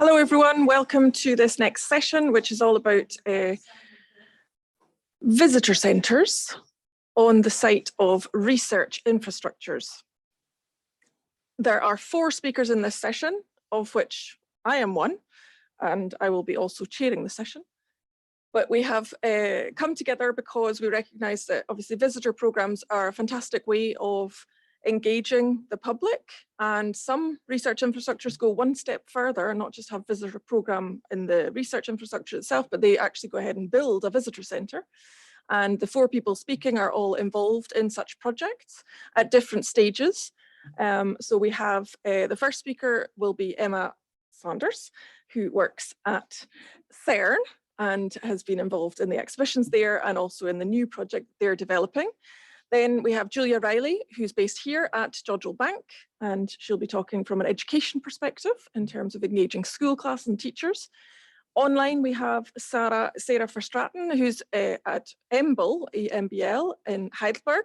Hello everyone, welcome to this next session, which is all about visitor centres on the site of research infrastructures. There are 4 speakers in this session, of which I am one, and I will be also chairing the session. But we have come together because we recognise that obviously visitor programmes are a fantastic way of engaging the public, and some research infrastructures go one step further and not just have visitor programme in the research infrastructure itself, but they actually go ahead and build a visitor centre. And the 4 people speaking are all involved in such projects at different stages. So we have the first speaker will be Emma Saunders, who works at CERN and has been involved in the exhibitions there and also in the new project they're developing. Then we have Julia Riley, who's based here at Jodrell Bank, and she'll be talking from an education perspective in terms of engaging school class and teachers. Online, we have Sarah Verstraeten, who's at MBL in Heidelberg,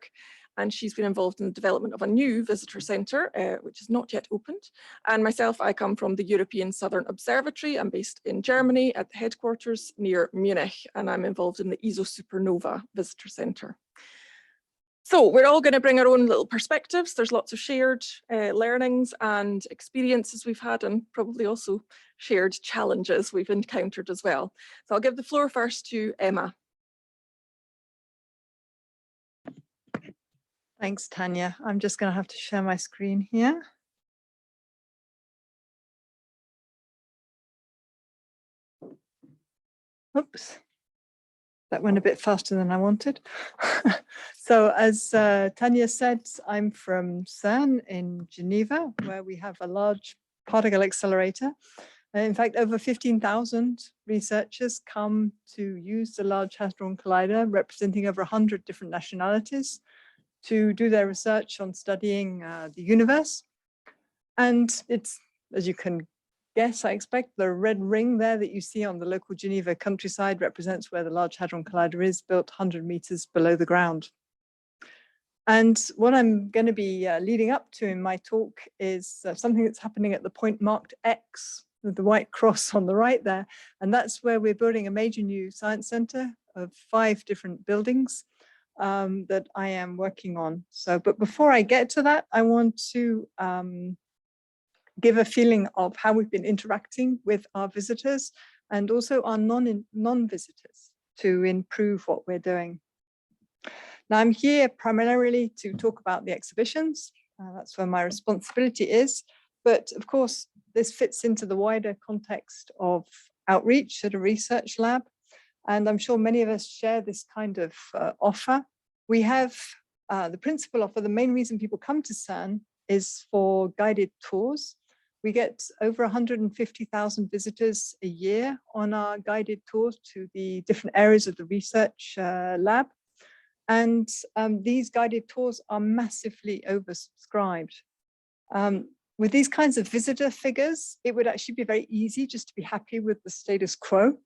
and she's been involved in the development of a new visitor centre, which is not yet opened. And myself, I come from the European Southern Observatory. I'm based in Germany at the headquarters near Munich, and I'm involved in the ESO Supernova Visitor Centre. So we're all going to bring our own little perspectives. There's lots of shared learnings and experiences we've had, and probably also shared challenges we've encountered as well. So I'll give the floor first to Emma. Thanks, Tanya. I'm just going to have to share my screen here. Oops. That went a bit faster than I wanted. So as Tanya said, I'm from CERN in Geneva, where we have a large particle accelerator. In fact, over 15,000 researchers come to use the Large Hadron Collider, representing over 100 different nationalities, to do their research on studying the universe. And it's, as you can guess, I expect, the red ring there that you see on the local Geneva countryside represents where the Large Hadron Collider is, built 100 meters below the ground. And what I'm going to be leading up to in my talk is something that's happening at the point marked X, with the white cross on the right there. And that's where we're building a major new science center of 5 different buildings that I am working on. So, but before I get to that, I want to give a feeling of how we've been interacting with our visitors and also our non-visitors to improve what we're doing. Now, I'm here primarily to talk about the exhibitions. That's where my responsibility is. But of course, this fits into the wider context of outreach at a research lab. And I'm sure many of us share this kind of offer. We have the principal offer. The main reason people come to CERN is for guided tours. We get over 150,000 visitors a year on our guided tours to the different areas of the research lab. And these guided tours are massively oversubscribed. With these kinds of visitor figures, it would actually be very easy just to be happy with the status quo.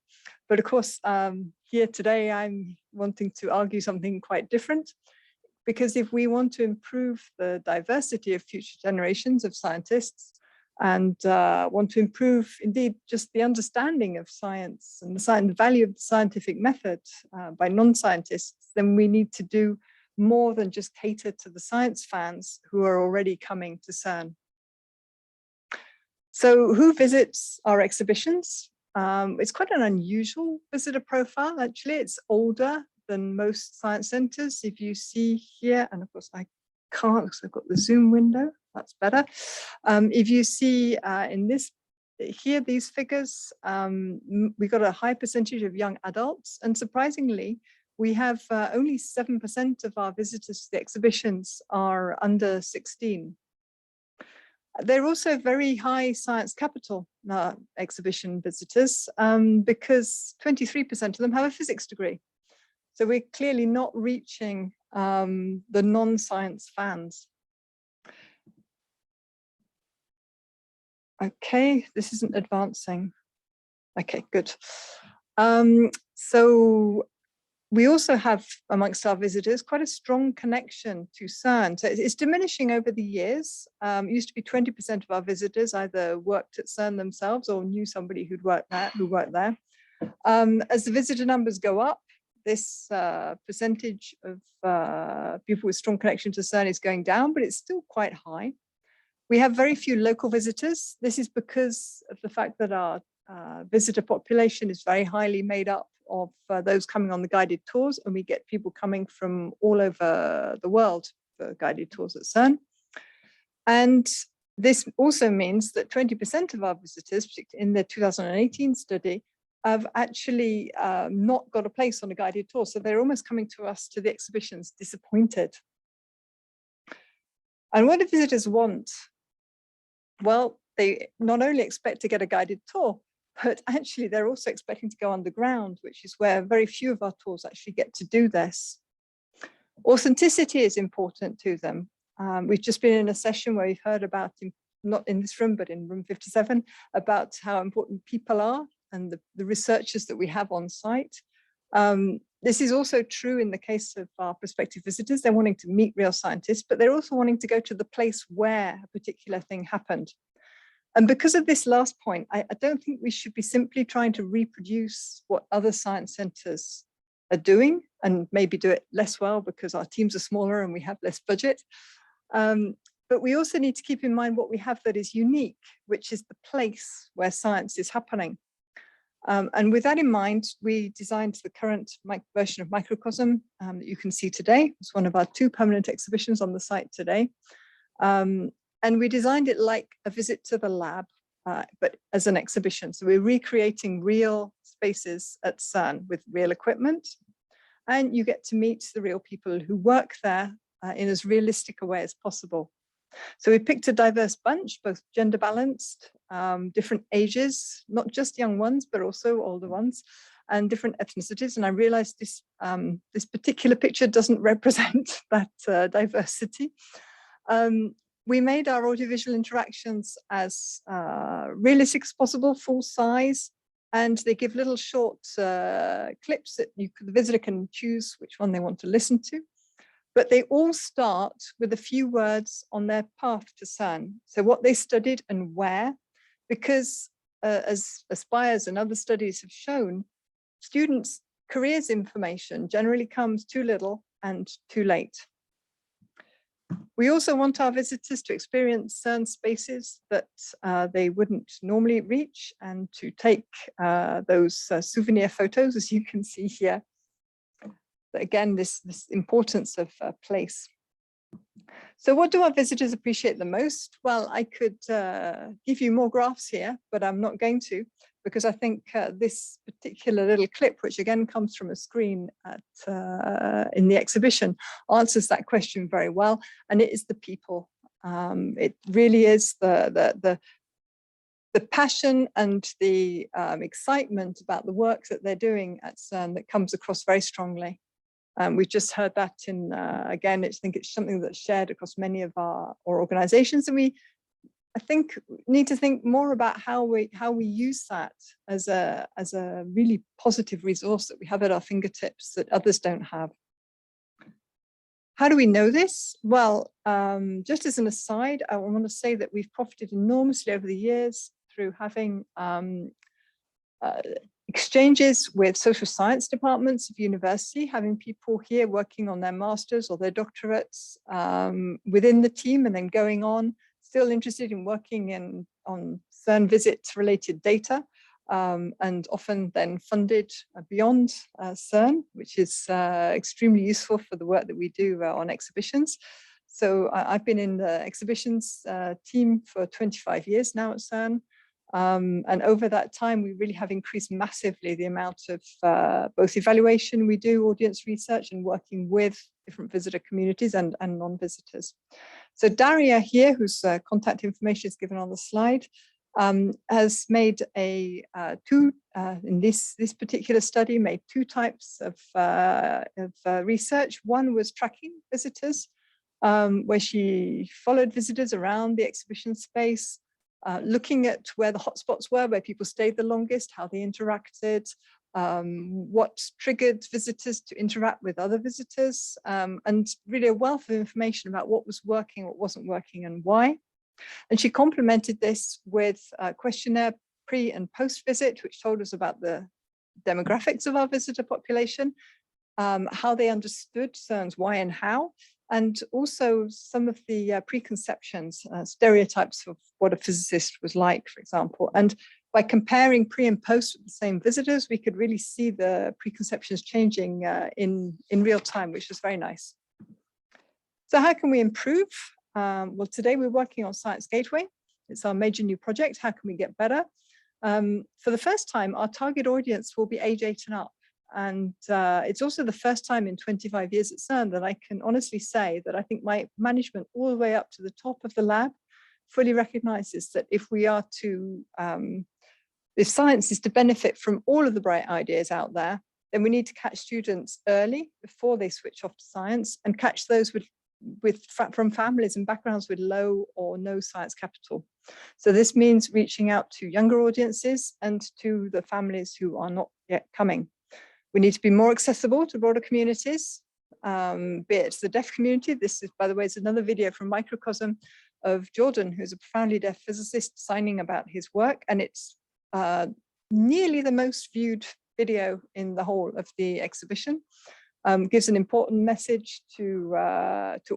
But of course, here today, I'm wanting to argue something quite different. Because if we want to improve the diversity of future generations of scientists, and want to improve, indeed, just the understanding of science and the value of the scientific method by non-scientists, then we need to do more than just cater to the science fans who are already coming to CERN. So who visits our exhibitions? It's quite an unusual visitor profile, actually. It's older than most science centers. If you see here, and of course I can't because I've got the Zoom window, that's better. If you see in this here, these figures, we got a high percentage of young adults, and surprisingly, we have only 7% of our visitors to the exhibitions are under 16. They're also very high science capital exhibition visitors because 23% of them have a physics degree. So we're clearly not reaching the non-science fans. Okay, this isn't advancing. Okay, good. So We also have amongst our visitors quite a strong connection to CERN. So it's diminishing over the years. It used to be 20% of our visitors either worked at CERN themselves or knew somebody who worked there. As the visitor numbers go up, this percentage of people with strong connection to CERN is going down, but it's still quite high. We have very few local visitors. This is because of the fact that our visitor population is very highly made up of those coming on the guided tours, and we get people coming from all over the world for guided tours at CERN. And this also means that 20% of our visitors, particularly in the 2018 study, have actually not got a place on a guided tour. So they're almost coming to us to the exhibitions disappointed. And what do visitors want? Well, they not only expect to get a guided tour, but actually they're also expecting to go underground, which is where very few of our tours actually get to do this. Authenticity is important to them. We've just been in a session where we've heard about, not in this room, but in room 57, about how important people are and the researchers that we have on site. This is also true in the case of our prospective visitors. They're wanting to meet real scientists, but they're also wanting to go to the place where a particular thing happened. And because of this last point, I don't think we should be simply trying to reproduce what other science centers are doing and maybe do it less well because our teams are smaller and we have less budget. But we also need to keep in mind what we have that is unique, which is the place where science is happening. And with that in mind, we designed the current version of Microcosm that you can see today. It's one of our 2 permanent exhibitions on the site today. And we designed it like a visit to the lab, but as an exhibition. So we're recreating real spaces at CERN with real equipment. And you get to meet the real people who work there in as realistic a way as possible. So we picked a diverse bunch, both gender balanced, different ages, not just young ones, but also older ones, and different ethnicities. And I realized this, this particular picture doesn't represent that diversity. We made our audiovisual interactions as realistic as possible, full size, and they give little short clips that the visitor can choose which one they want to listen to. But they all start with a few words on their path to CERN. So what they studied and where, because as Aspires and other studies have shown, students' careers information generally comes too little and too late. We also want our visitors to experience CERN spaces that they wouldn't normally reach and to take those souvenir photos, as you can see here. Again, this importance of place. So what do our visitors appreciate the most? Well, I could give you more graphs here, but I'm not going to, because I think this particular little clip, which again comes from a screen at, in the exhibition, answers that question very well. And it is the people. It really is the passion and the excitement about the work that they're doing at CERN that comes across very strongly. We've just heard that in, again, I think it's something that's shared across many of our organizations. And we, I think, need to think more about how we use that as a really positive resource that we have at our fingertips that others don't have. How do we know this? Well, just as an aside, I want to say that we've profited enormously over the years through having exchanges with social science departments of university, having people here working on their masters or their doctorates within the team and then going on, still interested in working on CERN visit related data and often then funded beyond CERN, which is extremely useful for the work that we do on exhibitions. So I've been in the exhibitions team for 25 years now at CERN. And over that time, we really have increased massively the amount of both evaluation we do, audience research, and working with different visitor communities and non-visitors. So Daria here, whose contact information is given on the slide, has made in this particular study, made 2 types of research. One was tracking visitors, where she followed visitors around the exhibition space, looking at where the hotspots were, where people stayed the longest, how they interacted, what triggered visitors to interact with other visitors, and really a wealth of information about what was working, what wasn't working, and why. And she complemented this with a questionnaire pre and post visit, which told us about the demographics of our visitor population, how they understood CERN's why and how, and also some of the preconceptions, stereotypes of what a physicist was like, for example. And by comparing pre and post with the same visitors, we could really see the preconceptions changing in real time, which was very nice. So how can we improve? Well, today we're working on Science Gateway. It's our major new project. How can we get better? For the first time, our target audience will be age 8 and up. And it's also the first time in 25 years at CERN that I can honestly say that I think my management all the way up to the top of the lab fully recognizes that if we are to, if science is to benefit from all of the bright ideas out there, then we need to catch students early before they switch off to science, and catch those from families and backgrounds with low or no science capital. So this means reaching out to younger audiences and to the families who are not yet coming. We need to be more accessible to broader communities, be it the deaf community. This is, by the way, is another video from Microcosm of Jordan, who's a profoundly deaf physicist signing about his work. And it's nearly the most viewed video in the whole of the exhibition. Gives an important message to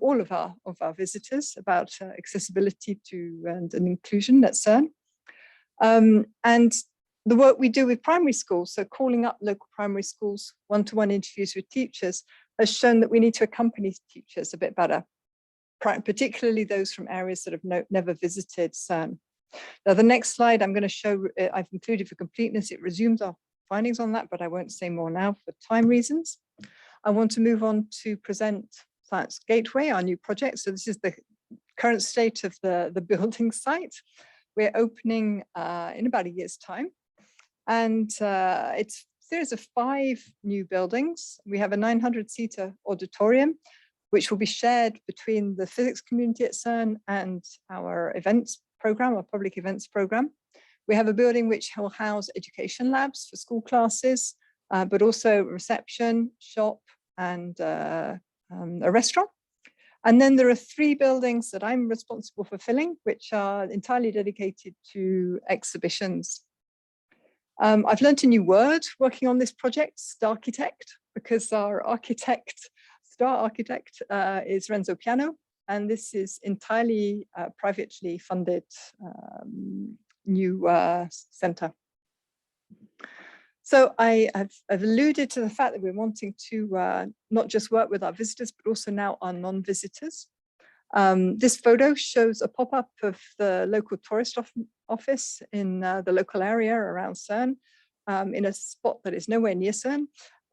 all of our visitors about accessibility to and inclusion at CERN. And the work we do with primary schools, so calling up local primary schools, one-to-one interviews with teachers, has shown that we need to accompany teachers a bit better, particularly those from areas that have never visited CERN. Now, the next slide I'm going to show, I've included for completeness. It resumes our findings on that, but I won't say more now for time reasons. I want to move on to present Science Gateway, our new project. So this is the current state of the building site. We're opening in about a year's time. And it's a series of 5 new buildings. We have a 900-seater auditorium, which will be shared between the physics community at CERN and our events program, our public events program. We have a building which will house education labs for school classes, but also reception, shop, and a restaurant. And then there are 3 buildings that I'm responsible for filling, which are entirely dedicated to exhibitions. I've learned a new word working on this project, Starchitect, because our star architect is Renzo Piano, and this is entirely privately funded new center. So I've alluded to the fact that we're wanting to not just work with our visitors, but also now our non-visitors. This photo shows a pop-up of the local tourist office in the local area around CERN, in a spot that is nowhere near CERN.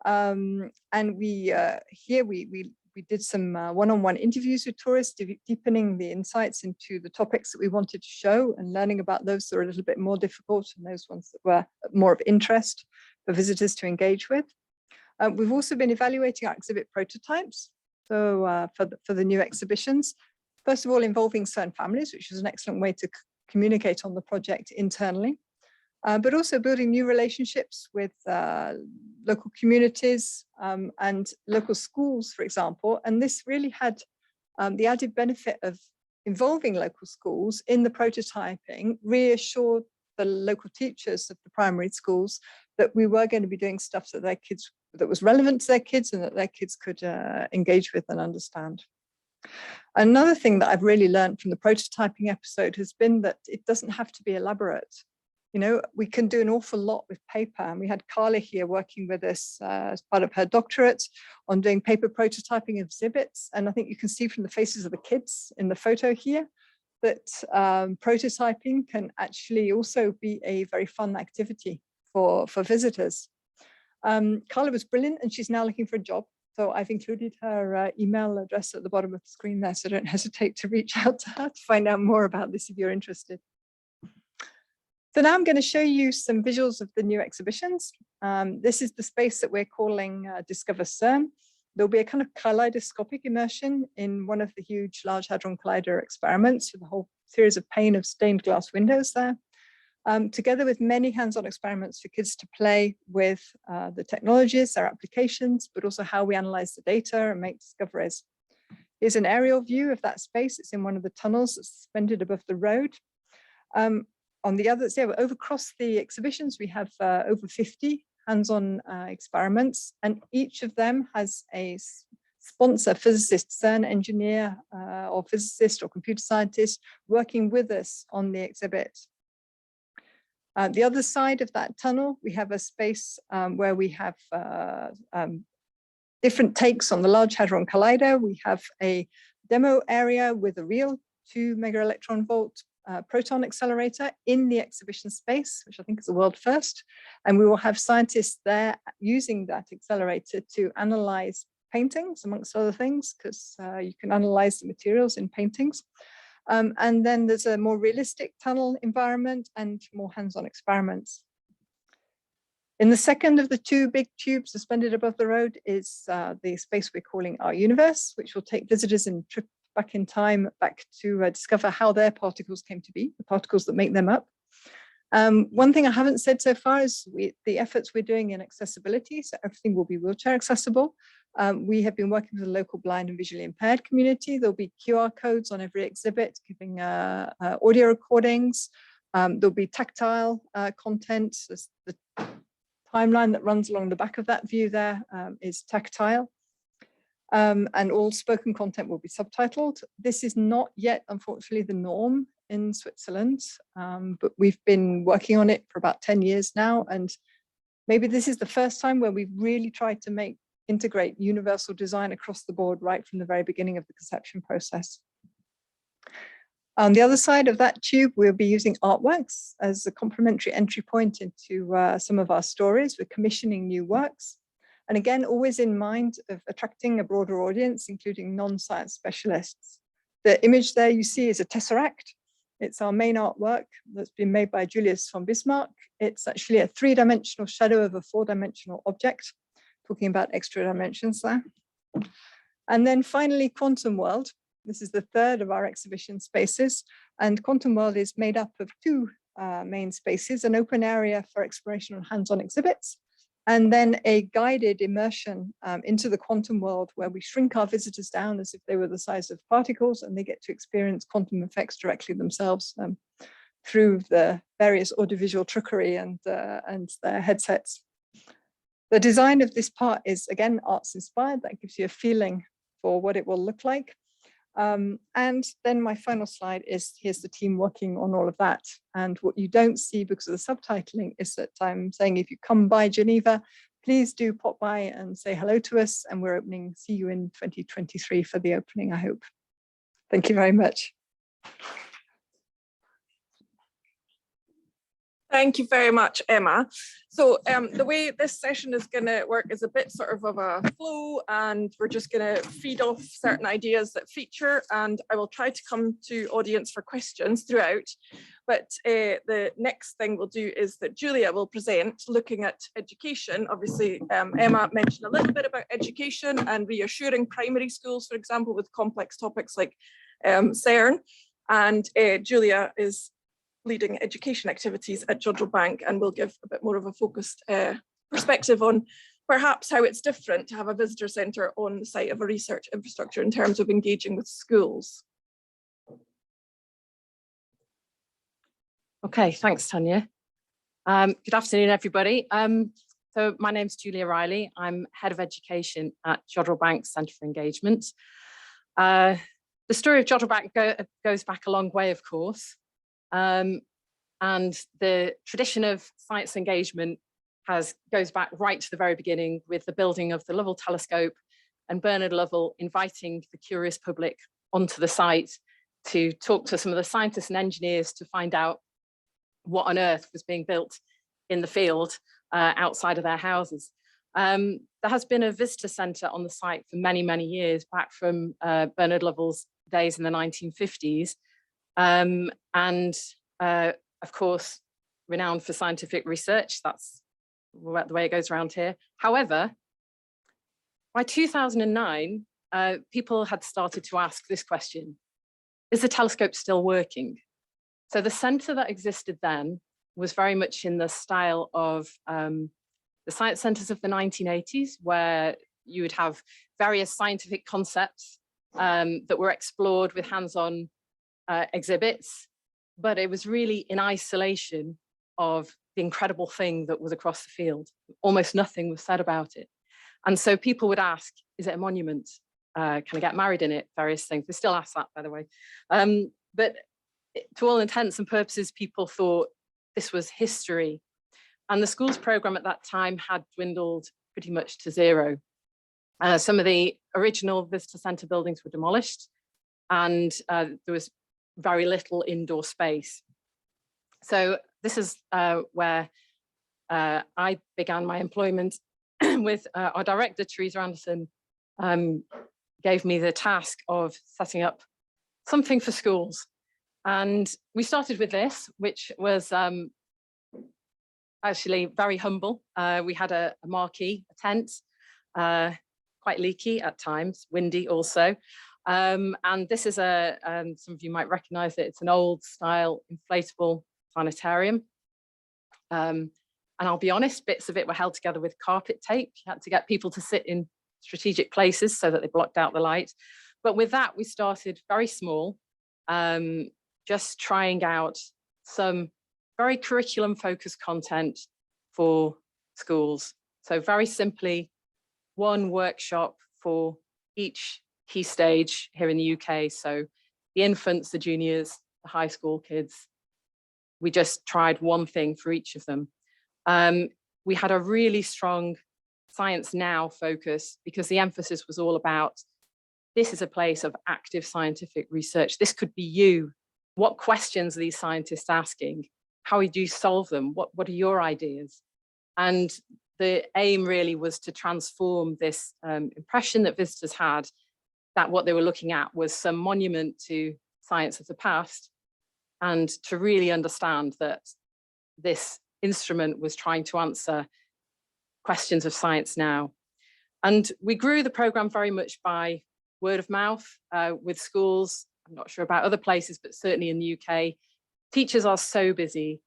And we did some one-on-one interviews with tourists, deepening the insights into the topics that we wanted to show and learning about those that are a little bit more difficult and those ones that were more of interest for visitors to engage with. We've also been evaluating our exhibit prototypes. So for the new exhibitions, first of all, involving CERN families, which is an excellent way to communicate on the project internally, but also building new relationships with local communities and local schools, for example. And this really had the added benefit of involving local schools in the prototyping, reassured the local teachers of the primary schools that we were going to be doing stuff that their kids, that was relevant to their kids and that their kids could engage with and understand. Another thing that I've really learned from the prototyping episode has been that it doesn't have to be elaborate. You know, we can do an awful lot with paper. And we had Carla here working with us as part of her doctorate on doing paper prototyping of exhibits. And I think you can see from the faces of the kids in the photo here that prototyping can actually also be a very fun activity for visitors. Carla was brilliant and she's now looking for a job. So I've included her email address at the bottom of the screen there, so don't hesitate to reach out to her to find out more about this if you're interested. So now I'm going to show you some visuals of the new exhibitions. This is the space that we're calling Discover CERN. There'll be a kind of kaleidoscopic immersion in one of the huge Large Hadron Collider experiments with a whole series of pane of stained glass windows there. together with many hands-on experiments for kids to play with the technologies, their applications, but also how we analyze the data and make discoveries. Here's an aerial view of that space. It's in one of the tunnels that's suspended above the road. On the other, so over across the exhibitions, we have over 50 hands-on experiments, and each of them has a sponsor, physicist, CERN engineer, or physicist or computer scientist working with us on the exhibit. The other side of that tunnel, we have a space where we have different takes on the Large Hadron Collider. We have a demo area with a real 2 megaelectron volt proton accelerator in the exhibition space, which I think is a world first. And we will have scientists there using that accelerator to analyze paintings, amongst other things, because you can analyze the materials in paintings. And then there's a more realistic tunnel environment and more hands-on experiments. In the second of the 2 big tubes suspended above the road is the space we're calling our universe, which will take visitors in a trip back in time, back to discover how their particles came to be, the particles that make them up. One thing I haven't said so far is the efforts we're doing in accessibility, so everything will be wheelchair accessible. We have been working with the local blind and visually impaired community. There'll be QR codes on every exhibit, giving audio recordings. There'll be tactile content. The timeline that runs along the back of that view there is tactile. And all spoken content will be subtitled. This is not yet, unfortunately, the norm in Switzerland, but we've been working on it for about 10 years now. And maybe this is the first time where we've really tried to integrate universal design across the board right from the very beginning of the conception process. On the other side of that tube, we'll be using artworks as a complementary entry point into some of our stories. We're commissioning new works. And again, always in mind of attracting a broader audience, including non-science specialists. The image there you see is a tesseract. It's our main artwork that's been made by Julius von Bismarck. It's actually a 3-dimensional shadow of a 4-dimensional object, talking about extra dimensions there. And then finally, Quantum World. This is the third of our exhibition spaces. And Quantum World is made up of 2 main spaces, an open area for exploration and hands-on exhibits, and then a guided immersion into the quantum world where we shrink our visitors down as if they were the size of particles, and they get to experience quantum effects directly themselves through the various audiovisual trickery and their headsets. The design of this part is, again, arts inspired. That gives you a feeling for what it will look like. And then my final slide is, here's the team working on all of that. And what you don't see because of the subtitling is that I'm saying, if you come by Geneva, please do pop by and say hello to us. And we're see you in 2023 for the opening, I hope. Thank you very much. Thank you very much, Emma. So the way this session is going to work is a bit sort of a flow, and we're just going to feed off certain ideas that feature, and I will try to come to audience for questions throughout. But the next thing we'll do is that Julia will present looking at education. Obviously, Emma mentioned a little bit about education and reassuring primary schools, for example, with complex topics like CERN. And Julia is leading education activities at Jodrell Bank, and will give a bit more of a focused perspective on perhaps how it's different to have a visitor centre on the site of a research infrastructure in terms of engaging with schools. Okay, thanks, Tanya. Good afternoon, everybody. So my name's Julia Riley. I'm Head of Education at Jodrell Bank Centre for Engagement. The story of Jodrell Bank goes back a long way, of course. And the tradition of science engagement goes back right to the very beginning with the building of the Lovell Telescope and Bernard Lovell inviting the curious public onto the site to talk to some of the scientists and engineers to find out what on earth was being built in the field outside of their houses. There has been a visitor centre on the site for many, many years, back from Bernard Lovell's days in the 1950s. Of course, renowned for scientific research. That's the way it goes around here. However, by 2009, people had started to ask this question: is the telescope still working? So the centre that existed then was very much in the style of the science centers of the 1980s, where you would have various scientific concepts that were explored with hands-on exhibits, but it was really in isolation of the incredible thing that was across the field. Almost nothing was said about it. And so people would ask, is it a monument? Can I get married in it? Various things. They still ask that, by the way. But to all intents and purposes, people thought this was history. And the schools program at that time had dwindled pretty much to zero. Some of the original visitor centre buildings were demolished, and there was very little indoor space. So this is where I began my employment with our director, Teresa Anderson, gave me the task of setting up something for schools. And we started with this, which was actually very humble. We had a marquee, a tent, quite leaky at times, windy also. And this is some of you might recognize it, it's an old style inflatable planetarium. And I'll be honest, bits of it were held together with carpet tape. You had to get people to sit in strategic places so that they blocked out the light. But with that, we started very small, just trying out some very curriculum focused content for schools. So very simply, one workshop for each key stage here in the UK. So the infants, the juniors, the high school kids, we just tried one thing for each of them. We had a really strong Science Now focus because the emphasis was all about, this is a place of active scientific research. This could be you. What questions are these scientists asking? How would you solve them? What are your ideas? And the aim really was to transform this impression that visitors had that what they were looking at was some monument to science of the past, and to really understand that this instrument was trying to answer questions of science now. And we grew the program very much by word of mouth with schools. I'm not sure about other places, but certainly in the UK, teachers are so busy.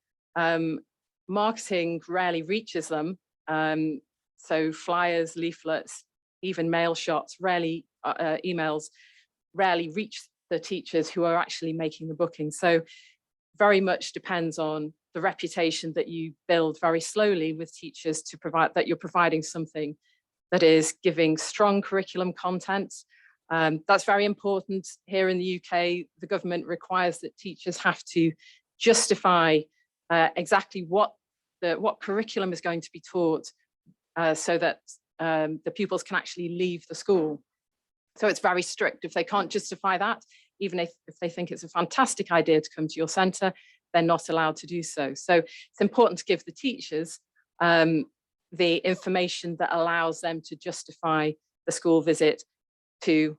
Marketing rarely reaches them. So flyers, leaflets, even mail shots, rarely emails, rarely reach the teachers who are actually making the booking. So very much depends on the reputation that you build very slowly with teachers to provide that you're providing something that is giving strong curriculum content. That's very important here in the UK. The government requires that teachers have to justify exactly what curriculum is going to be taught so that the pupils can actually leave the school. So it's very strict. If they can't justify that, even if they think it's a fantastic idea to come to your centre, they're not allowed to do so. So it's important to give the teachers the information that allows them to justify the school visit to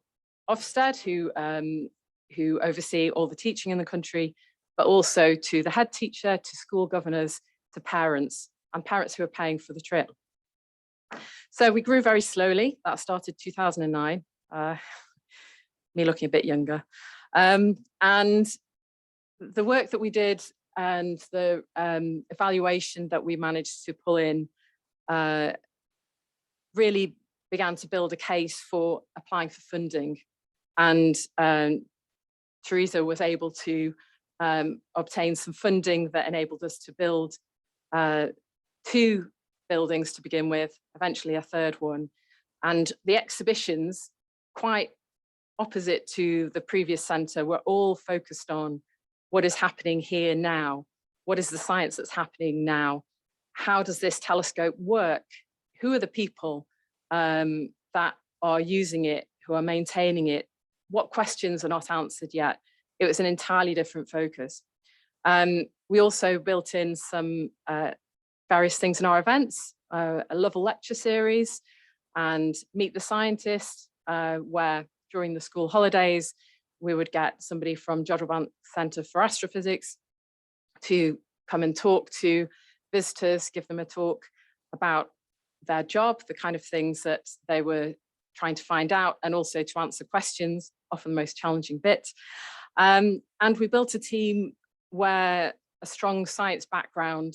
Ofsted, who oversee all the teaching in the country, but also to the head teacher, to school governors, to parents, and parents who are paying for the trip. So we grew very slowly. That started 2009, me looking a bit younger. And the work that we did and the evaluation that we managed to pull in really began to build a case for applying for funding. And Teresa was able to obtain some funding that enabled us to build 2 buildings to begin with, eventually a 3rd one. And the exhibitions, quite opposite to the previous centre, were all focused on what is happening here now. What is the science that's happening now? How does this telescope work? Who are the people that are using it, who are maintaining it? What questions are not answered yet? It was an entirely different focus. We also built in some various things in our events, a Lovell lecture series and Meet the Scientist, where during the school holidays, we would get somebody from Jodrell Centre for Astrophysics to come and talk to visitors, give them a talk about their job, the kind of things that they were trying to find out, and also to answer questions, often the most challenging bit. And we built a team where a strong science background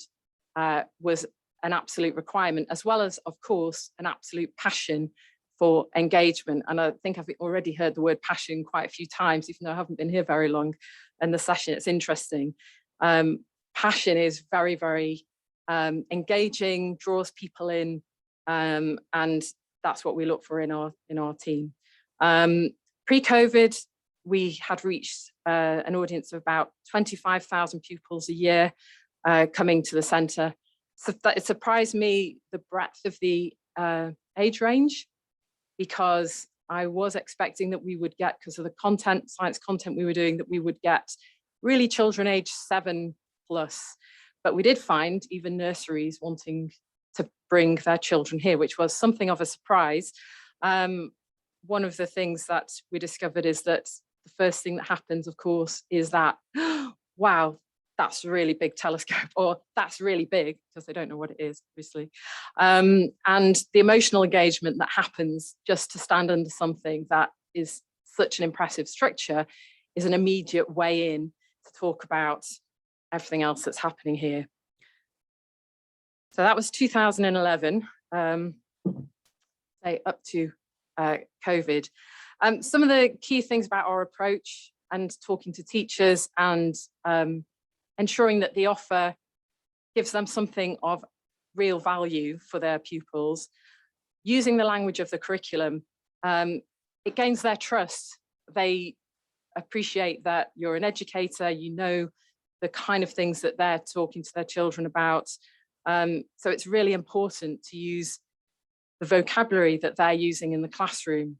was an absolute requirement, as well as, of course, an absolute passion for engagement. And I think I've already heard the word passion quite a few times, even though I haven't been here very long in the session. It's interesting. Passion is very, very engaging, draws people in, and that's what we look for in our team. Pre-COVID, we had reached an audience of about 25,000 pupils a year coming to the centre. So that, it surprised me the breadth of the age range, because I was expecting that we would get, because of the content, science content we were doing, that we would get really children age 7+. But we did find even nurseries wanting to bring their children here, which was something of a surprise. One of the things that we discovered is that the first thing that happens, of course, is that, wow, that's a really big telescope, or that's really big, because they don't know what it is, obviously. And the emotional engagement that happens just to stand under something that is such an impressive structure is an immediate way in to talk about everything else that's happening here. So that was 2011, say up to COVID. Some of the key things about our approach and talking to teachers and ensuring that the offer gives them something of real value for their pupils, using the language of the curriculum, it gains their trust. They appreciate that you're an educator, you know the kind of things that they're talking to their children about. So it's really important to use the vocabulary that they're using in the classroom.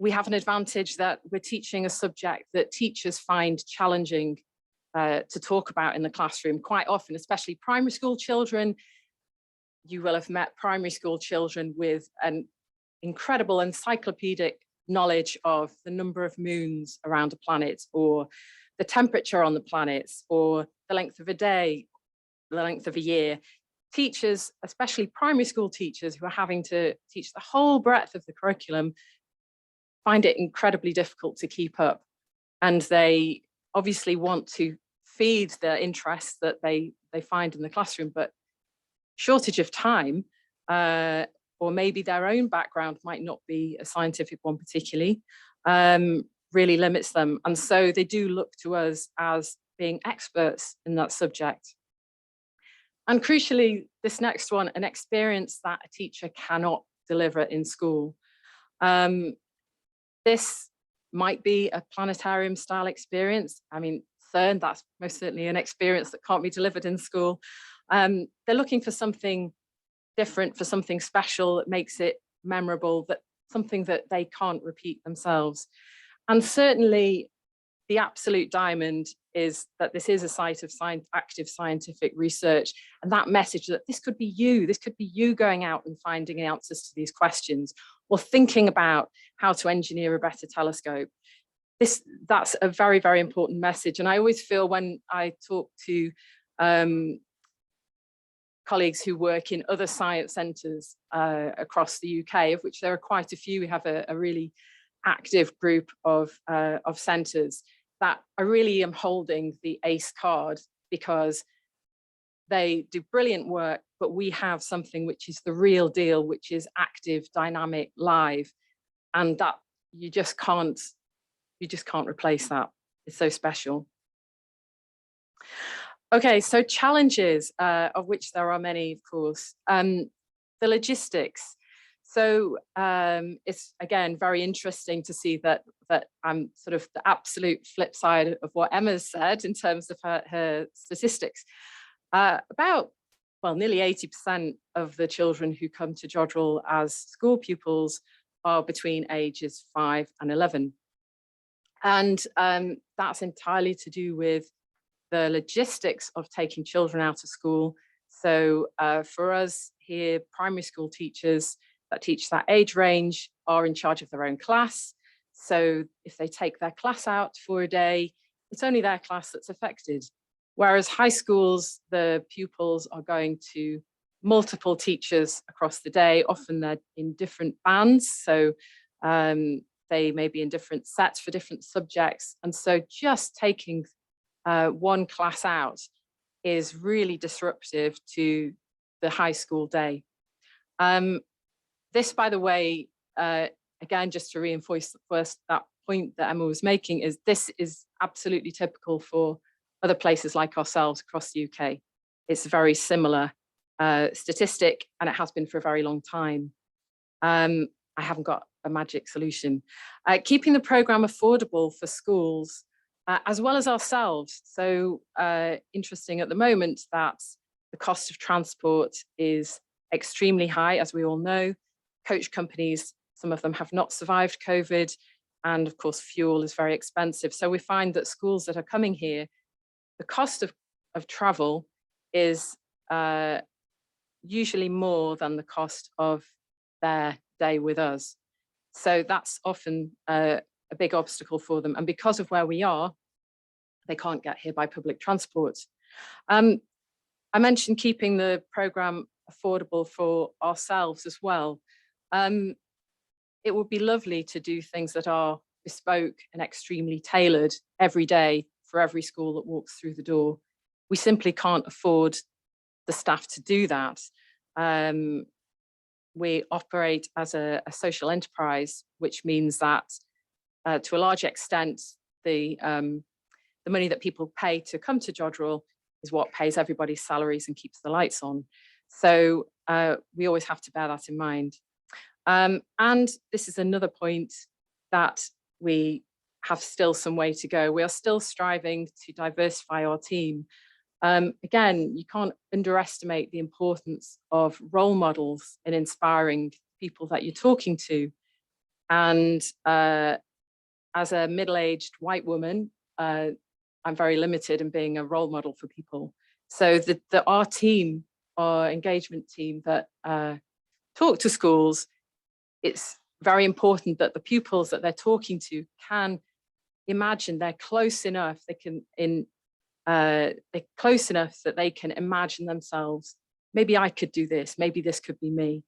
We have an advantage that we're teaching a subject that teachers find challenging to talk about in the classroom quite often, especially primary school children. You will have met primary school children with an incredible encyclopedic knowledge of the number of moons around a planet, or the temperature on the planets, or the length of a day, the length of a year. Teachers, especially primary school teachers who are having to teach the whole breadth of the curriculum, find it incredibly difficult to keep up. And they obviously want to feed the interests that they find in the classroom, but shortage of time, or maybe their own background might not be a scientific one particularly, really limits them. And so they do look to us as being experts in that subject. And crucially, this next one, an experience that a teacher cannot deliver in school. This might be a planetarium style experience. I mean, CERN, that's most certainly an experience that can't be delivered in school. They're looking for something different, for something special that makes it memorable, that something that they can't repeat themselves. And certainly the absolute diamond is that this is a site of active scientific research, and that message that this could be you going out and finding answers to these questions, or thinking about how to engineer a better telescope. That's a very, very important message. And I always feel when I talk to colleagues who work in other science centres across the UK, of which there are quite a few, we have a really active group of centres, that I really am holding the ACE card, because they do brilliant work, but we have something which is the real deal, which is active, dynamic, live, and that you just can't replace that. It's so special. Okay, so challenges, of which there are many, of course. The logistics. So it's, again, very interesting to see that I'm sort of the absolute flip side of what Emma's said in terms of her statistics. Nearly 80% of the children who come to Jodrell as school pupils are between ages 5 and 11. And that's entirely to do with the logistics of taking children out of school. So for us here, primary school teachers that teach that age range are in charge of their own class. So if they take their class out for a day, it's only their class that's affected. Whereas high schools, the pupils are going to multiple teachers across the day. Often they're in different bands. So they may be in different sets for different subjects. And so just taking one class out is really disruptive to the high school day. This, by the way, again, just to reinforce that point that Emma was making, is this is absolutely typical for other places like ourselves across the UK. It's a very similar statistic, and it has been for a very long time. I haven't got a magic solution. Keeping the programme affordable for schools, as well as ourselves. So interesting at the moment that the cost of transport is extremely high, as we all know. Coach companies, some of them have not survived COVID, and of course fuel is very expensive. So we find that schools that are coming here, the cost of travel is usually more than the cost of their day with us. So that's often a big obstacle for them. And because of where we are, they can't get here by public transport. I mentioned keeping the programme affordable for ourselves as well. It would be lovely to do things that are bespoke and extremely tailored every day for every school that walks through the door. We simply can't afford the staff to do that. We operate as a social enterprise, which means that to a large extent, the money that people pay to come to Jodrell is what pays everybody's salaries and keeps the lights on. So we always have to bear that in mind. And this is another point that we have still some way to go. We are still striving to diversify our team. Again, you can't underestimate the importance of role models in inspiring people that you're talking to. And as a middle-aged white woman, I'm very limited in being a role model for people. So our team, our engagement team that talk to schools, it's very important that the pupils that they're talking to can imagine they're close enough, they're close enough that they can imagine themselves, maybe I could do this, maybe this could be me.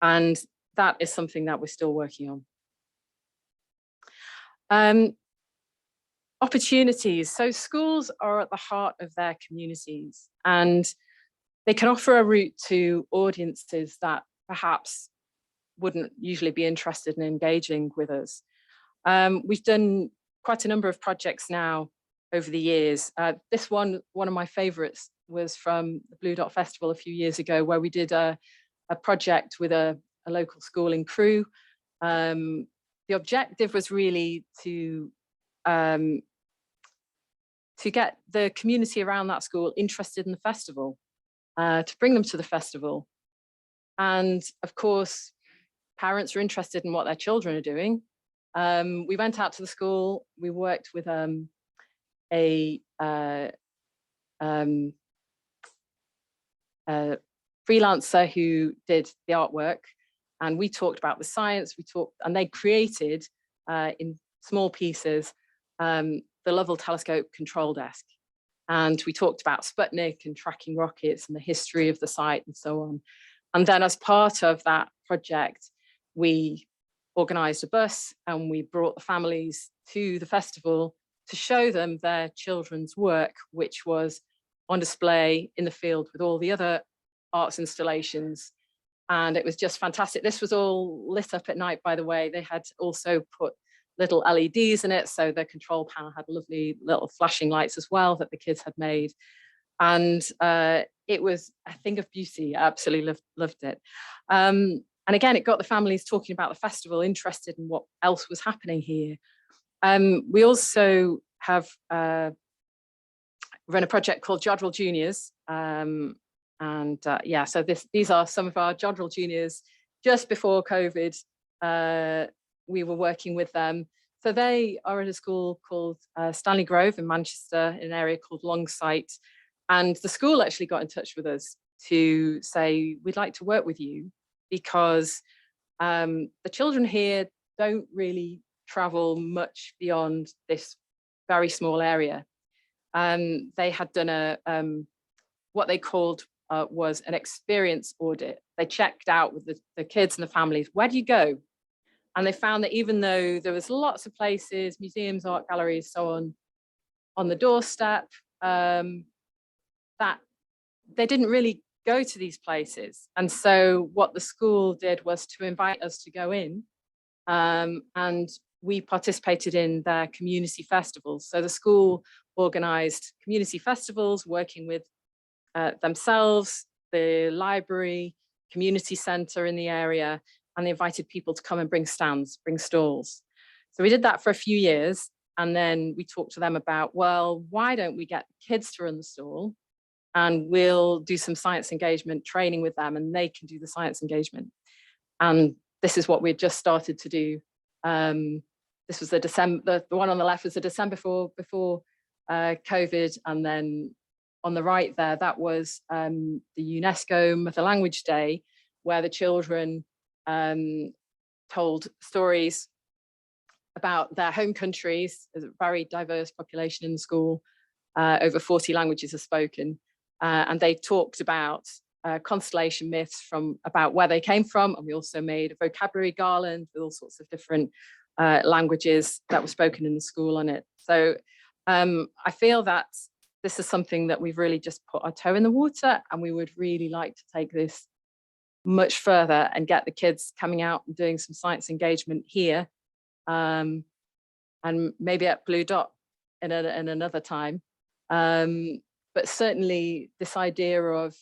And that is something that we're still working on. Opportunities. So schools are at the heart of their communities, and they can offer a route to audiences that perhaps wouldn't usually be interested in engaging with us. We've done quite a number of projects now over the years. This one of my favorites was from the Blue Dot Festival a few years ago, where we did a project with a local school in Crewe. The objective was really to get the community around that school interested in the festival, to bring them to the festival. And of course, parents are interested in what their children are doing. We went out to the school, we worked with a freelancer who did the artwork, and we talked about the science, and they created in small pieces the Lovell Telescope control desk. And we talked about Sputnik and tracking rockets and the history of the site and so on. And then as part of that project, we organised a bus and we brought the families to the festival to show them their children's work, which was on display in the field with all the other arts installations. And it was just fantastic. This was all lit up at night, by the way. They had also put little LEDs in it, so the control panel had lovely little flashing lights as well that the kids had made. And it was a thing of beauty. I absolutely loved it. And again, it got the families talking about the festival, interested in what else was happening here. We also have run a project called Jodrell Juniors. Yeah, so these are some of our Jodrell Juniors. Just before COVID, we were working with them. So they are at a school called Stanley Grove in Manchester, in an area called Longsight. And the school actually got in touch with us to say, we'd like to work with you, because the children here don't really travel much beyond this very small area. They had done what they called was an experience audit. They checked out with the kids and the families, where do you go? And they found that even though there was lots of places, museums, art galleries, so on the doorstep, that they didn't really go to these places. And so what the school did was to invite us to go in, and we participated in their community festivals. So the school organized community festivals, working with themselves, the library, community center in the area, and they invited people to come and bring stands, bring stalls. So we did that for a few years. And then we talked to them about, well, why don't we get kids to run the stall, and we'll do some science engagement training with them, and they can do the science engagement. And this is what we'd just started to do. This was the December, the one on the left was the December before COVID. And then on the right there, that was the UNESCO Mother Language Day, where the children told stories about their home countries. There's a very diverse population in the school. Over 40 languages are spoken. And they talked about constellation myths about where they came from. And we also made a vocabulary garland with all sorts of different languages that were spoken in the school on it. So I feel that this is something that we've really just put our toe in the water, and we would really like to take this much further and get the kids coming out and doing some science engagement here, and maybe at Blue Dot in another time. But certainly this idea of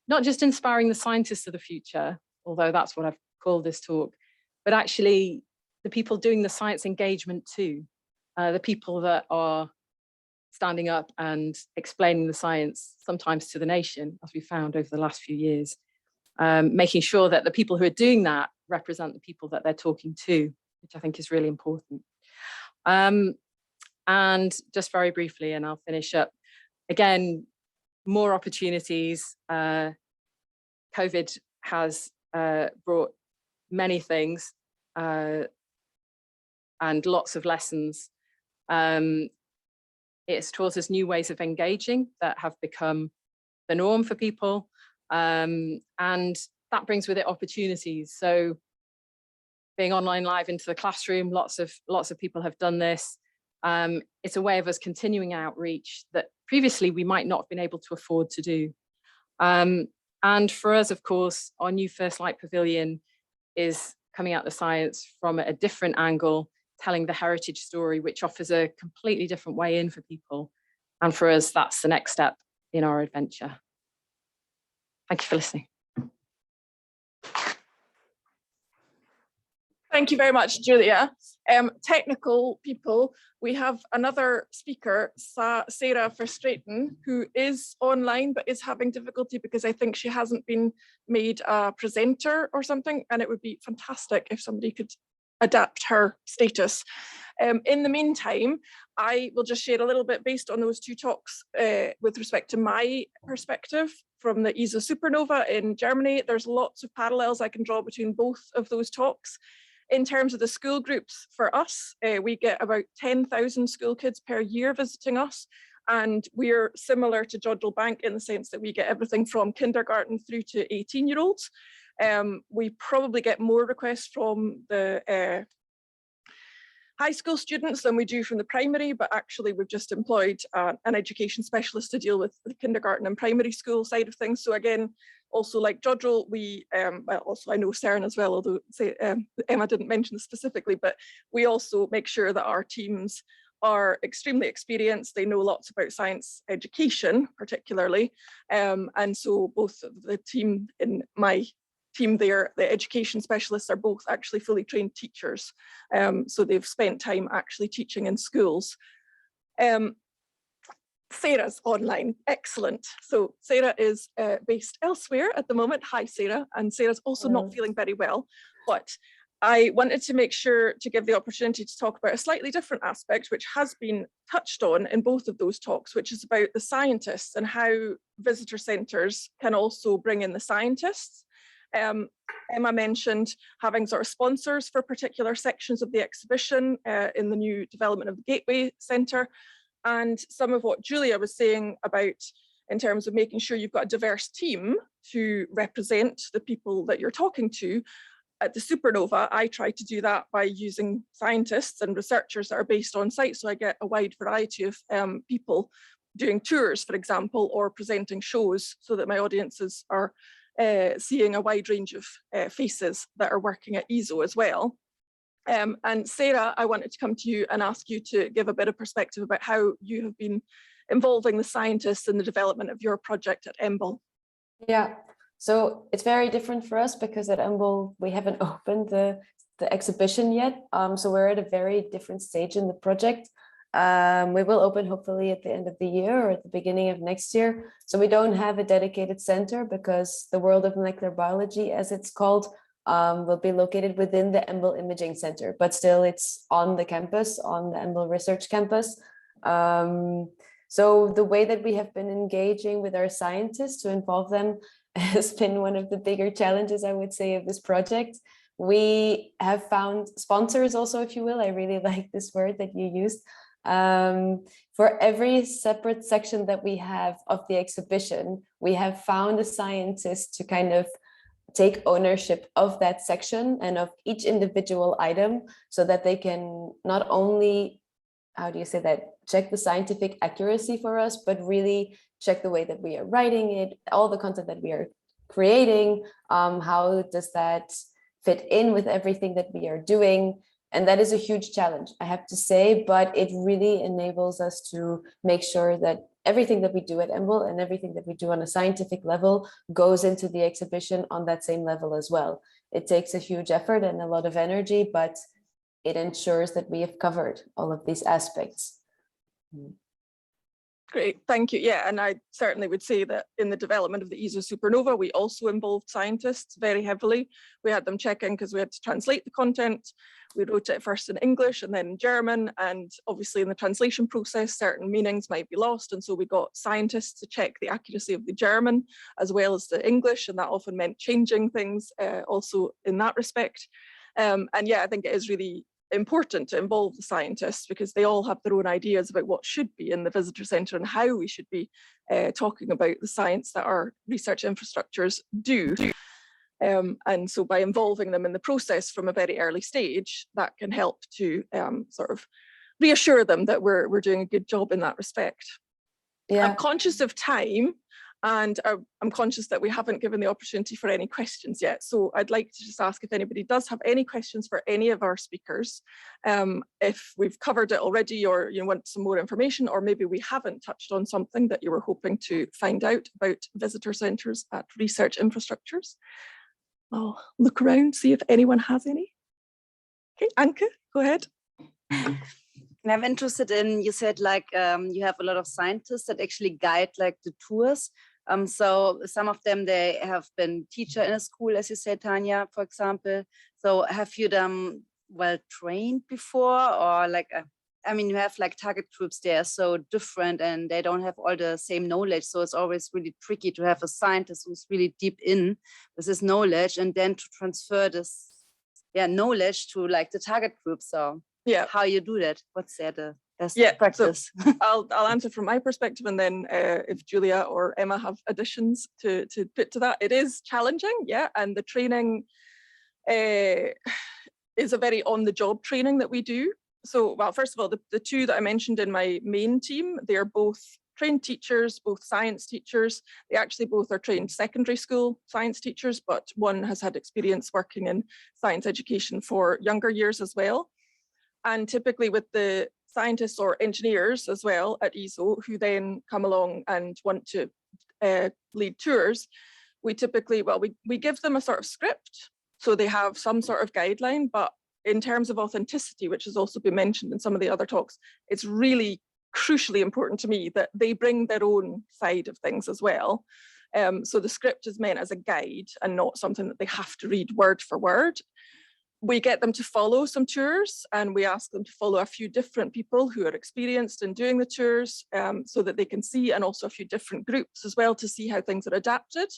not just inspiring the scientists of the future, although that's what I've called this talk, but actually the people doing the science engagement too, the people that are standing up and explaining the science, sometimes to the nation, as we found over the last few years, making sure that the people who are doing that represent the people that they're talking to, which I think is really important. And just very briefly, and I'll finish up, again, more opportunities. COVID has brought many things and lots of lessons. It's taught us new ways of engaging that have become the norm for people. And that brings with it opportunities. So being online live into the classroom, lots of people have done this. It's a way of us continuing outreach that previously we might not have been able to afford to do. And for us, of course, our new First Light Pavilion is coming at the science from a different angle, telling the heritage story, which offers a completely different way in for people. And for us, that's the next step in our adventure. Thank you for listening. Thank you very much, Julia. Technical people, we have another speaker, Sarah Verstraeten, who is online but is having difficulty because I think she hasn't been made a presenter or something, and it would be fantastic if somebody could adapt her status. In the meantime, I will just share a little bit based on those two talks with respect to my perspective from the ESO Supernova in Germany. There's lots of parallels I can draw between both of those talks. In terms of the school groups, for us, we get about 10,000 school kids per year visiting us. And we're similar to Jodrell Bank in the sense that we get everything from kindergarten through to 18-year-olds. We probably get more requests from the high school students than we do from the primary, but actually we've just employed an education specialist to deal with the kindergarten and primary school side of things. So again, also like Jodrell, we, well, also I know CERN as well, although Emma didn't mention this specifically, but we also make sure that our teams are extremely experienced. They know lots about science education, particularly. And so both the team in my team there, the education specialists, are both actually fully trained teachers. So they've spent time actually teaching in schools. Sarah's online, excellent. So Sarah is based elsewhere at the moment. Hi, Sarah. And Sarah's also not feeling very well, but I wanted to make sure to give the opportunity to talk about a slightly different aspect, which has been touched on in both of those talks, which is about the scientists and how visitor centres can also bring in the scientists. Emma mentioned having sort of sponsors for particular sections of the exhibition in the new development of the Gateway Centre. And some of what Julia was saying about in terms of making sure you've got a diverse team to represent the people that you're talking to. at the supernova, I try to do that by using scientists and researchers that are based on site. So I get a wide variety of people doing tours, for example, or presenting shows, so that my audiences are seeing a wide range of faces that are working at ESO as well. And Sarah, I wanted to come to you and ask you to give a bit of perspective about how you have been involving the scientists in the development of your project at EMBL. Yeah, so it's very different for us because at EMBL we haven't opened the exhibition yet. So we're at a very different stage in the project. We will open hopefully at the end of the year or at the beginning of next year. So we don't have a dedicated center because the World of Molecular Biology, as it's called, will be located within the EMBL Imaging Center, but still it's on the campus, on the EMBL Research Campus. So the way that we have been engaging with our scientists to involve them has been one of the bigger challenges, I would say, of this project. We have found sponsors also, if you will. I really like this word that you used. For every separate section that we have of the exhibition, we have found a scientist to kind of take ownership of that section and of each individual item so that they can not only, how do you say that, check the scientific accuracy for us, but really check the way that we are writing it, all the content that we are creating, how does that fit in with everything that we are doing. And that is a huge challenge, I have to say, but it really enables us to make sure that everything that we do at EMBL and everything that we do on a scientific level goes into the exhibition on that same level as well. It takes a huge effort and a lot of energy, but it ensures that we have covered all of these aspects. Great, thank you. Yeah, and I certainly would say that in the development of the ESO supernova, we also involved scientists very heavily. We had them check in because we had to translate the content. We wrote it first in English and then in German, and obviously in the translation process, certain meanings might be lost. And so we got scientists to check the accuracy of the German as well as the English, and that often meant changing things also in that respect. And yeah, I think it is really important to involve the scientists because they all have their own ideas about what should be in the visitor centre and how we should be talking about the science that our research infrastructures do. And so by involving them in the process from a very early stage, that can help to sort of reassure them that we're doing a good job in that respect. Yeah. I'm conscious of time, and I'm conscious that we haven't given the opportunity for any questions yet. So I'd like to just ask if anybody does have any questions for any of our speakers, if we've covered it already or you want some more information, or maybe we haven't touched on something that you were hoping to find out about visitor centres at research infrastructures. I'll look around, see if anyone has any. Okay, Anke, go ahead. And I'm interested in, you said like you have a lot of scientists that actually guide like the tours. So some of them, they have been teacher in a school, as you said, Tanya, for example. So have you them well trained before, or like, I mean, you have like target groups, they are so different and they don't have all the same knowledge. So it's always really tricky to have a scientist who's really deep in with this knowledge and then to transfer this knowledge to like the target group. So yeah, how you do that? What's the best practice? So I'll answer from my perspective, and then if Julia or Emma have additions to put to that. It is challenging, yeah, and the training is a very on-the-job training that we do. So, well, first of all, the two that I mentioned in my main team, they are both trained teachers, both science teachers. They actually both are trained secondary school science teachers, but one has had experience working in science education for younger years as well. And typically with the scientists or engineers as well at ESO, who then come along and want to lead tours, we typically, well, we give them a sort of script. So they have some sort of guideline, but in terms of authenticity, which has also been mentioned in some of the other talks, it's really crucially important to me that they bring their own side of things as well. So the script is meant as a guide and not something that they have to read word for word. We get them to follow some tours, and we ask them to follow a few different people who are experienced in doing the tours, so that they can see, and also a few different groups as well to see how things are adapted.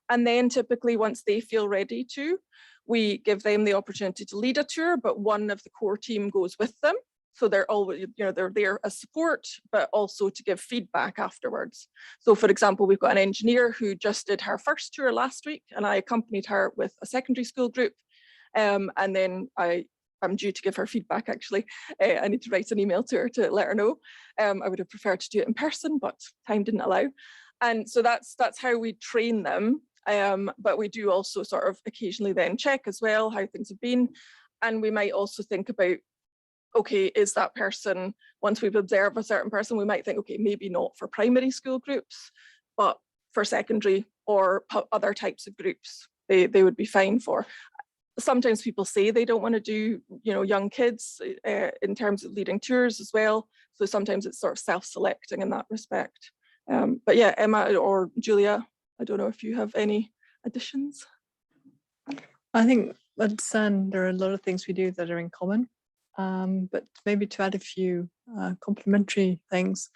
And then typically once they feel ready to, we give them the opportunity to lead a tour, but one of the core team goes with them. So they're always, they're there as support, but also to give feedback afterwards. So for example, we've got an engineer who just did her first tour last week, and I accompanied her with a secondary school group. And then I'm due to give her feedback, actually. I need to write an email to her to let her know. I would have preferred to do it in person, but time didn't allow. And so that's how we train them. But we do also sort of occasionally then check as well how things have been. And we might also think about, okay, is that person, once we've observed a certain person, we might think, okay, maybe not for primary school groups, but for secondary or other types of groups, they would be fine for. Sometimes people say they don't want to do, young kids in terms of leading tours as well. So sometimes it's sort of self-selecting in that respect. But yeah, Emma or Julia, I don't know if you have any additions. I think at CERN, there are a lot of things we do that are in common, but maybe to add a few complementary things.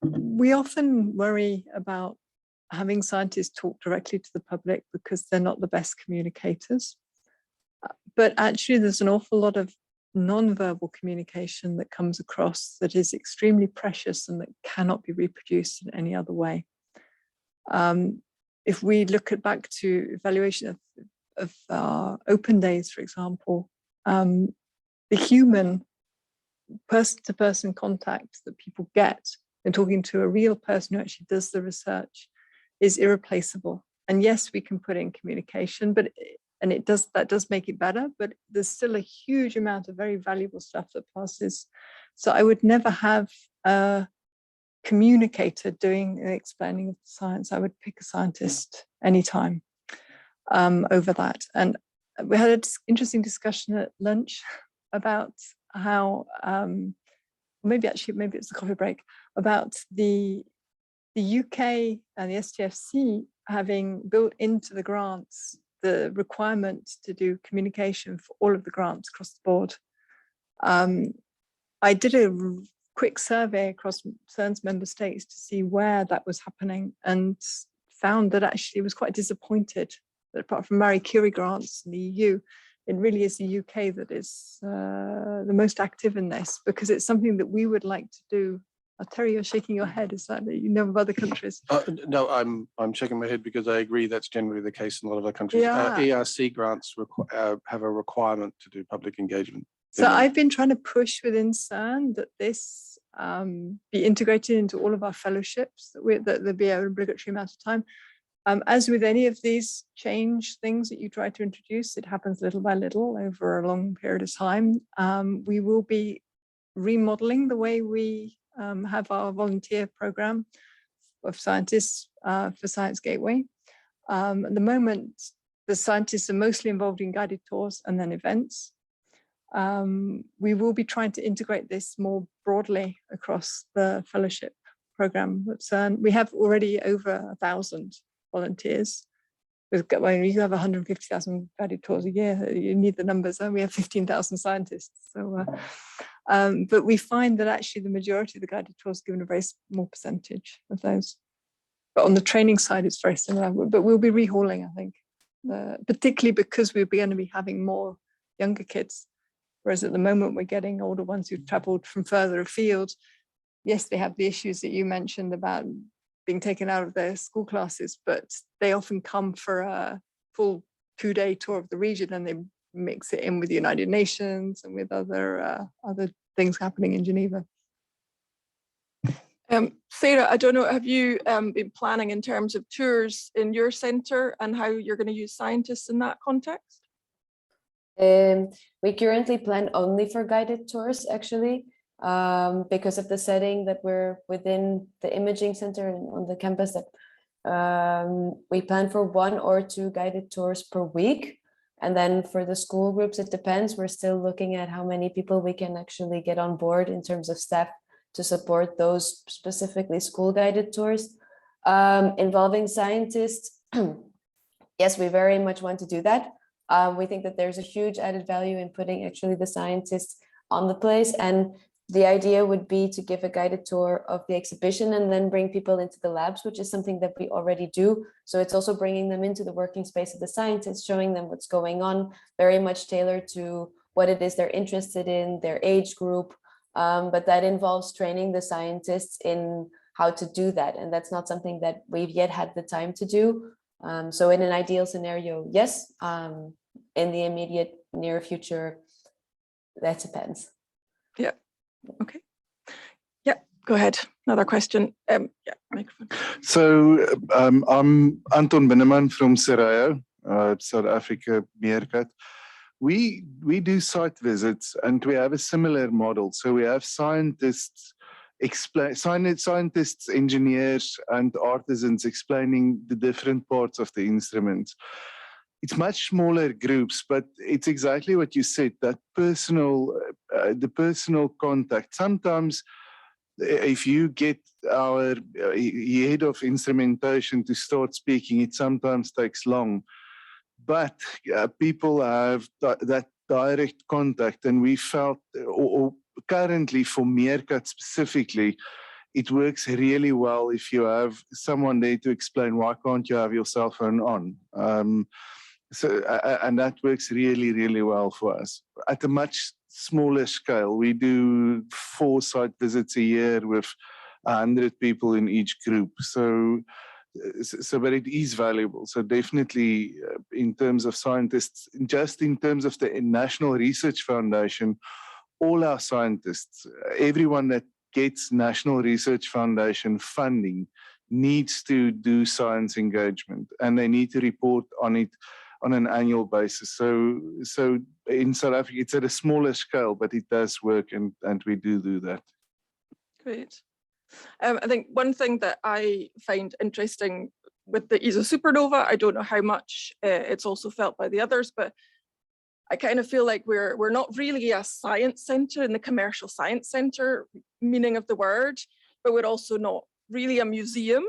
We often worry about having scientists talk directly to the public because they're not the best communicators. But actually, there's an awful lot of non-verbal communication that comes across that is extremely precious and that cannot be reproduced in any other way. If we look back to evaluation of open days, for example, the human person-to-person contact that people get in talking to a real person who actually does the research is irreplaceable. And yes, we can put in communication, but that does make it better, but there's still a huge amount of very valuable stuff that passes. So I would never have a communicator doing the explaining of the science. I would pick a scientist anytime over that. And we had an interesting discussion at lunch about how, maybe it's the coffee break, about the UK and the STFC having built into the grants the requirement to do communication for all of the grants across the board. I did a quick survey across CERN's member states to see where that was happening and found that actually was quite disappointed that apart from Marie Curie grants in the EU, it really is the UK that is the most active in this, because it's something that we would like to do. Terry, you're shaking your head. Is that you know of other countries? No, I'm shaking my head because I agree that's generally the case in a lot of other countries. Yeah. ERC grants have a requirement to do public engagement. So I've been trying to push within CERN that this be integrated into all of our fellowships, that there be an obligatory amount of time. As with any of these change things that you try to introduce, it happens little by little over a long period of time. We will be remodeling the way we have our volunteer program of scientists for Science Gateway. At the moment, the scientists are mostly involved in guided tours and then events. We will be trying to integrate this more broadly across the fellowship program at CERN. We have already over 1,000 volunteers. When you have 150,000 guided tours a year, you need the numbers, and we have 15,000 scientists. So, but we find that actually the majority of the guided tours given a very small percentage of those. But on the training side, it's very similar. But we'll be rehauling, I think, particularly because we're going to be having more younger kids. Whereas at the moment, we're getting older ones who've travelled from further afield. Yes, they have the issues that you mentioned about being taken out of their school classes, but they often come for a full 2-day tour of the region, and they mix it in with the United Nations and with other things happening in Geneva. Sarah, I don't know, have you been planning in terms of tours in your centre and how you're going to use scientists in that context? We currently plan only for guided tours, actually, because of the setting that we're within the imaging center and on the campus. That we plan for 1 or 2 guided tours per week. And then for the school groups, it depends. We're still looking at how many people we can actually get on board in terms of staff to support those specifically school guided tours. Involving scientists, yes, we very much want to do that. We think that there's a huge added value in putting actually the scientists on the place. And the idea would be to give a guided tour of the exhibition and then bring people into the labs, which is something that we already do. So it's also bringing them into the working space of the scientists, showing them what's going on, very much tailored to what it is they're interested in, their age group. But that involves training the scientists in how to do that. And that's not something that we've yet had the time to do. So in an ideal scenario, yes, in the immediate near future, that depends. Yeah. Okay. Yeah. Go ahead. Another question. Yeah. Microphone. So I'm Anton Binneman from Serayo, South Africa, Meerkat. We do site visits and we have a similar model. So we have scientists, engineers, and artisans explaining the different parts of the instruments. It's much smaller groups, but it's exactly what you said, that the personal contact. Sometimes if you get our head of instrumentation to start speaking, it sometimes takes long. But people have that direct contact, and we felt, or currently for Meerkat specifically, it works really well if you have someone there to explain why can't you have your cell phone on. And that works really, really well for us. At a much smaller scale, we do 4 site visits a year with 100 people in each group. But it is valuable. So definitely in terms of scientists, just in terms of the National Research Foundation, all our scientists, everyone that gets National Research Foundation funding needs to do science engagement, and they need to report on it on an annual basis. So in South Africa, it's at a smaller scale, but it does work, and we do that. Great. I think one thing that I find interesting with the ESO Supernova, I don't know how much it's also felt by the others, but I kind of feel like we're not really a science center in the commercial science center meaning of the word, but we're also not really a museum,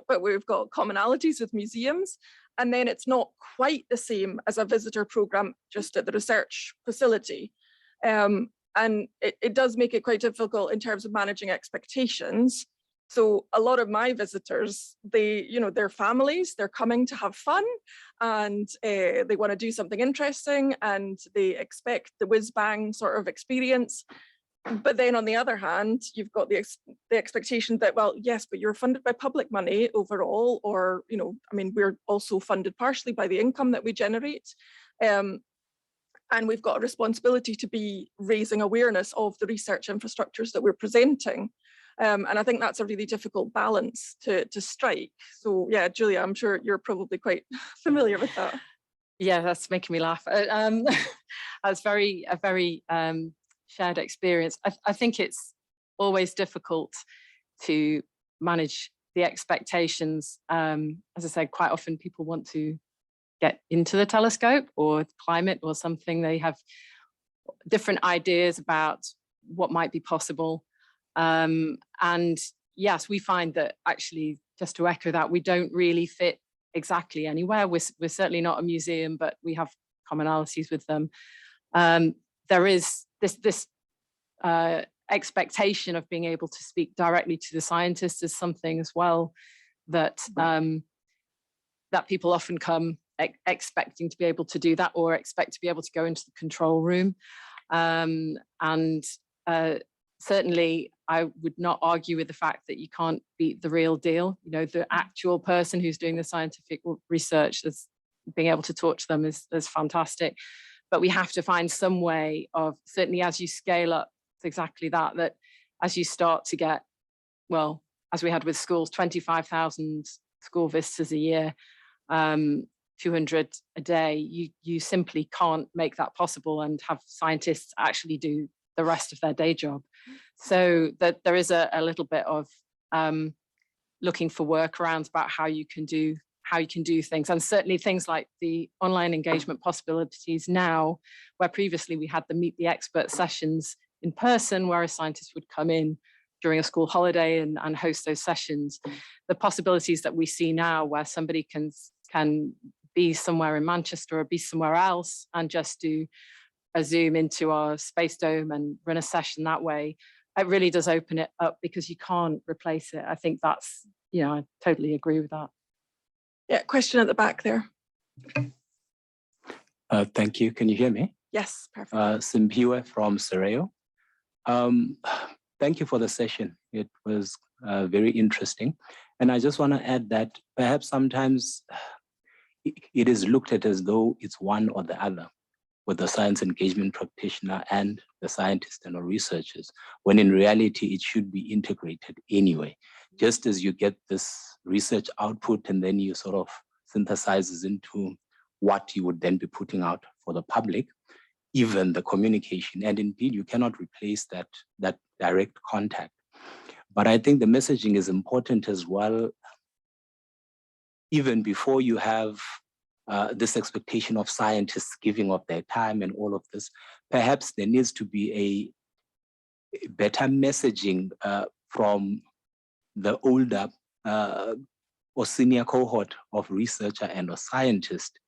but we've got commonalities with museums. And then it's not quite the same as a visitor program just at the research facility. And it does make it quite difficult in terms of managing expectations. So a lot of my visitors, they're families, they're coming to have fun, and they want to do something interesting, and they expect the whiz bang sort of experience. But then on the other hand, you've got the expectation that, well, yes, but you're funded by public money overall, or, we're also funded partially by the income that we generate. And we've got a responsibility to be raising awareness of the research infrastructures that we're presenting. And I think that's a really difficult balance to strike. So yeah, Julia, I'm sure you're probably quite familiar with that. Yeah, that's making me laugh. That's a very shared experience. I think it's always difficult to manage the expectations. As I said, quite often people want to get into the telescope or climate or something. They have different ideas about what might be possible. And yes, we find that actually, just to echo that, we don't really fit exactly anywhere. We're certainly not a museum, but we have commonalities with them. There is this expectation of being able to speak directly to the scientists is something as well that that people often come expecting to be able to do that, or expect to be able to go into the control room. Certainly, I would not argue with the fact that you can't beat the real deal. The actual person who's doing the scientific research, being able to talk to them is fantastic. But we have to find some way of, certainly as you scale up, it's exactly that as you start to get, well, as we had with schools, 25,000 school visitors a year, 200 a day, you simply can't make that possible and have scientists actually do the rest of their day job. So that there is a little bit of looking for workarounds about how you can do things. And certainly things like the online engagement possibilities now, where previously we had the Meet the Expert sessions in person, where a scientist would come in during a school holiday and host those sessions. The possibilities that we see now, where somebody can be somewhere in Manchester or be somewhere else and just do a Zoom into our Space Dome and run a session that way, it really does open it up, because you can't replace it. I think that's, I totally agree with that. Yeah, question at the back there. Thank you. Can you hear me? Yes, perfect. Simpiwe from Serayo. Thank you for the session. It was very interesting. And I just want to add that perhaps sometimes it is looked at as though it's one or the other, with the science engagement practitioner and the scientists and or researchers, when in reality, it should be integrated anyway. Just as you get this research output and then you sort of synthesizes into what you would then be putting out for the public, even the communication. And indeed, you cannot replace that direct contact. But I think the messaging is important as well, even before you have this expectation of scientists giving up their time and all of this. Perhaps there needs to be a better messaging from the older or senior cohort of researcher and or scientist,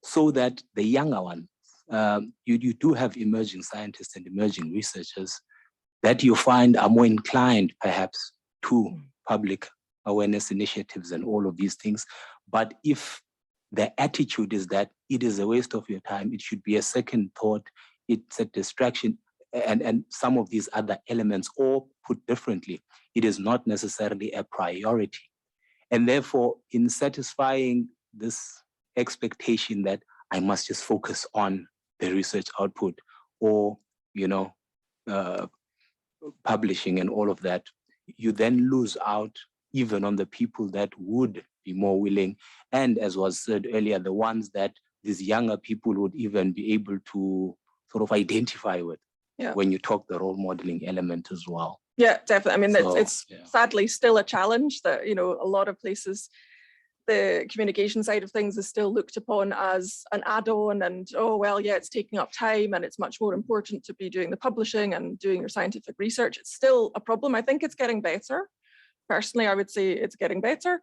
so that the younger ones, you do have emerging scientists and emerging researchers that you find are more inclined perhaps to public awareness initiatives and all of these things. But if the attitude is that it is a waste of your time, it should be a second thought, it's a distraction, and some of these other elements, or put differently, it is not necessarily a priority. And therefore, in satisfying this expectation that I must just focus on the research output or, publishing and all of that, you then lose out even on the people that would be more willing. And as was said earlier, the ones that these younger people would even be able to sort of identify with. Yeah. When you talk the role modeling element as well. Yeah, definitely. I mean, it's sadly still a challenge that, a lot of places, the communication side of things is still looked upon as an add-on and, oh, well, yeah, it's taking up time and it's much more important to be doing the publishing and doing your scientific research. It's still a problem. I think it's getting better. Personally, I would say it's getting better.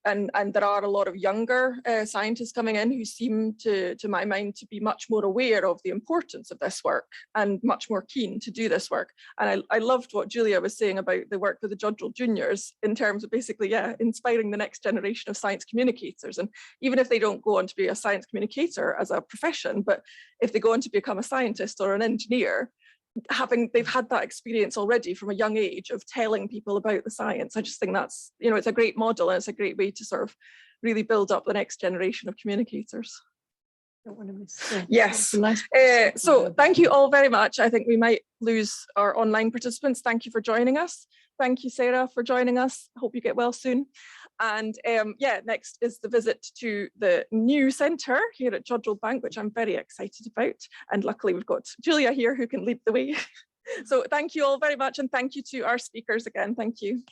And there are a lot of younger scientists coming in who seem to my mind, to be much more aware of the importance of this work and much more keen to do this work. And I loved what Julia was saying about the work with the Jodrell Juniors in terms of basically, inspiring the next generation of science communicators. And even if they don't go on to be a science communicator as a profession, but if they go on to become a scientist or an engineer, they've had that experience already from a young age of telling people about the science. I just think that's, it's a great model and it's a great way to sort of really build up the next generation of communicators. Yes. So thank you all very much. I think we might lose our online participants. Thank you for joining us. Thank you, Sarah, for joining us. Hope you get well soon. And next is the visit to the new centre here at Jodrell Bank, which I'm very excited about. And luckily we've got Julia here who can lead the way. So thank you all very much. And thank you to our speakers again. Thank you.